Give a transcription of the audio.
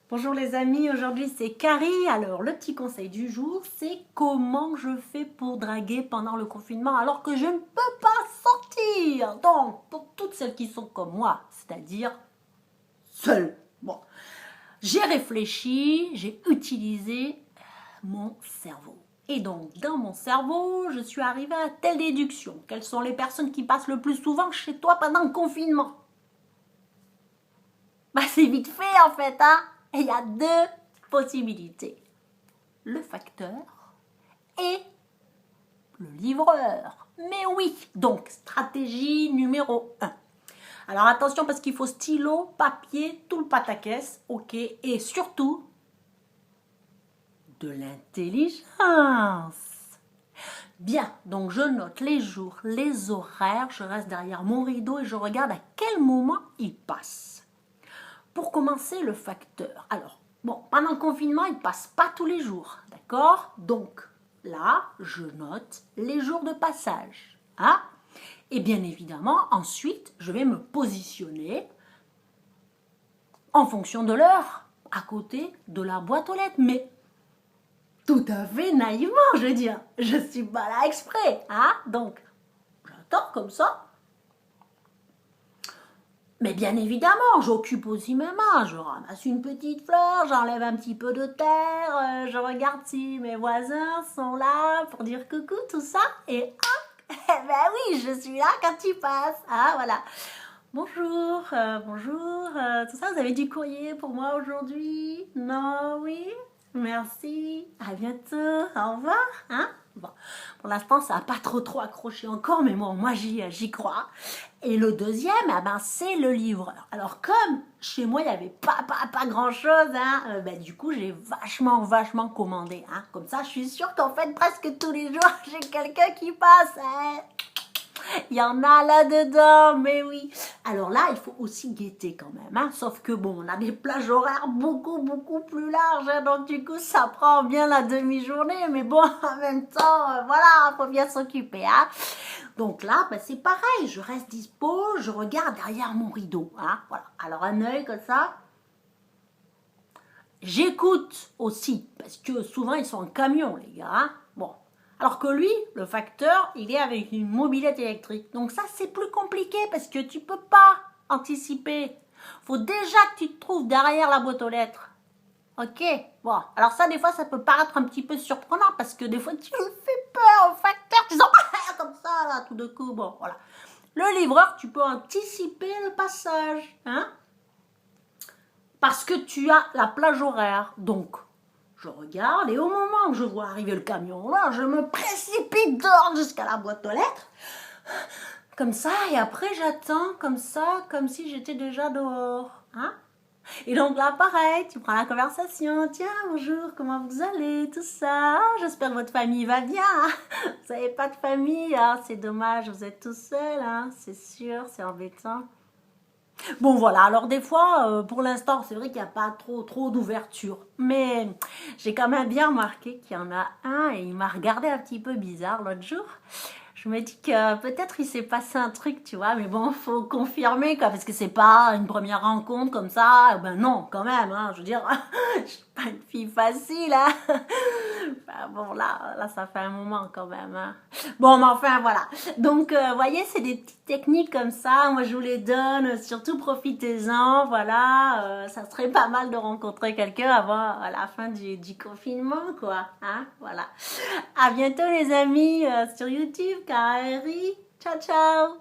Bonjour les amis, aujourd'hui c'est Carrie. Alors le petit conseil du jour, c'est comment je fais pour draguer pendant le confinement alors que je ne peux pas sortir. Donc pour toutes celles qui sont comme moi, c'est-à-dire seules. Bon, j'ai réfléchi, j'ai utilisé mon cerveau. Et donc dans mon cerveau, je suis arrivée à telle déduction. Quelles sont les personnes qui passent le plus souvent chez toi pendant le confinement? Bah c'est vite fait en fait, hein. Et il y a deux possibilités. Le facteur et le livreur. Mais oui, donc stratégie numéro 1. Alors attention parce qu'il faut stylo, papier, tout le pataquès, ok, et surtout de l'intelligence. Bien, donc je note les jours, les horaires, je reste derrière mon rideau et je regarde à quel moment il passe. Pour commencer, le facteur. Alors, bon, pendant le confinement, il ne passe pas tous les jours, d'accord? Donc, là, je note les jours de passage. Hein? Et bien évidemment, ensuite, je vais me positionner en fonction de l'heure, à côté de la boîte aux lettres. Mais tout à fait naïvement, je veux dire. Je suis pas là exprès. Hein? Donc, j'attends comme ça. Mais bien évidemment, j'occupe aussi mes mains. Je ramasse une petite fleur, j'enlève un petit peu de terre, je regarde si mes voisins sont là pour dire coucou, tout ça. Et hop, eh ben oui, je suis là quand tu passes. Ah, voilà. Bonjour, bonjour, tout ça, vous avez du courrier pour moi aujourd'hui? Non, oui? Merci, à bientôt, au revoir, hein? Bon, pour l'instant, ça n'a pas trop accroché encore, mais bon, moi, j'y crois. Et le deuxième, eh ben, c'est le livreur. Alors, comme chez moi, il n'y avait pas grand-chose, hein, ben, du coup, j'ai vachement commandé. Hein. Comme ça, je suis sûre qu'en fait, presque tous les jours, j'ai quelqu'un qui passe. Hein. Il y en a là-dedans, mais oui. Alors là, il faut aussi guetter quand même. Hein. Sauf que bon, on a des plages horaires beaucoup plus larges. Hein, donc du coup, ça prend bien la demi-journée. Mais bon, en même temps, voilà, faut bien s'occuper. Hein. Donc là, ben, c'est pareil. Je reste dispo, je regarde derrière mon rideau. Hein, voilà. Alors un œil comme ça. J'écoute aussi, parce que souvent, ils sont en camion, les gars. Hein. Bon. Alors que lui, le facteur, il est avec une mobilette électrique. Donc ça, c'est plus compliqué parce que tu peux pas anticiper. Faut déjà que tu te trouves derrière la boîte aux lettres. Ok, bon. Alors ça, des fois, ça peut paraître un petit peu surprenant parce que des fois, tu le fais peur au facteur. Tu sens comme ça, là, tout de coup. Bon, voilà. Le livreur, tu peux anticiper le passage. Hein? Parce que tu as la plage horaire. Donc, je regarde et au moment où je vois arriver le camion, là, je me précipite dehors jusqu'à la boîte aux lettres. Comme ça, et après j'attends comme ça, comme si j'étais déjà dehors. Hein? Et donc là, pareil, tu prends la conversation. Tiens, bonjour, comment vous allez, tout ça. J'espère que votre famille va bien. Hein? Vous n'avez pas de famille, hein? C'est dommage, vous êtes tout seul. Hein? C'est sûr, c'est embêtant. Bon voilà, alors des fois, pour l'instant, c'est vrai qu'il n'y a pas trop d'ouverture. Mais j'ai quand même bien remarqué qu'il y en a un et il m'a regardé un petit peu bizarre l'autre jour. Je me dis que peut-être il s'est passé un truc, tu vois, mais bon, faut confirmer, quoi, parce que c'est pas une première rencontre comme ça. Ben non, quand même, hein, je veux dire, je suis pas une fille facile, hein. Ben bon, là, ça fait un moment quand même, hein. Bon, mais enfin, voilà. Donc, voyez, c'est des petites techniques comme ça. Moi, je vous les donne. Surtout, profitez-en. Voilà. Ça serait pas mal de rencontrer quelqu'un avant la fin du confinement, quoi. Hein, voilà. À bientôt, les amis, sur YouTube, Carrie. Ciao, ciao.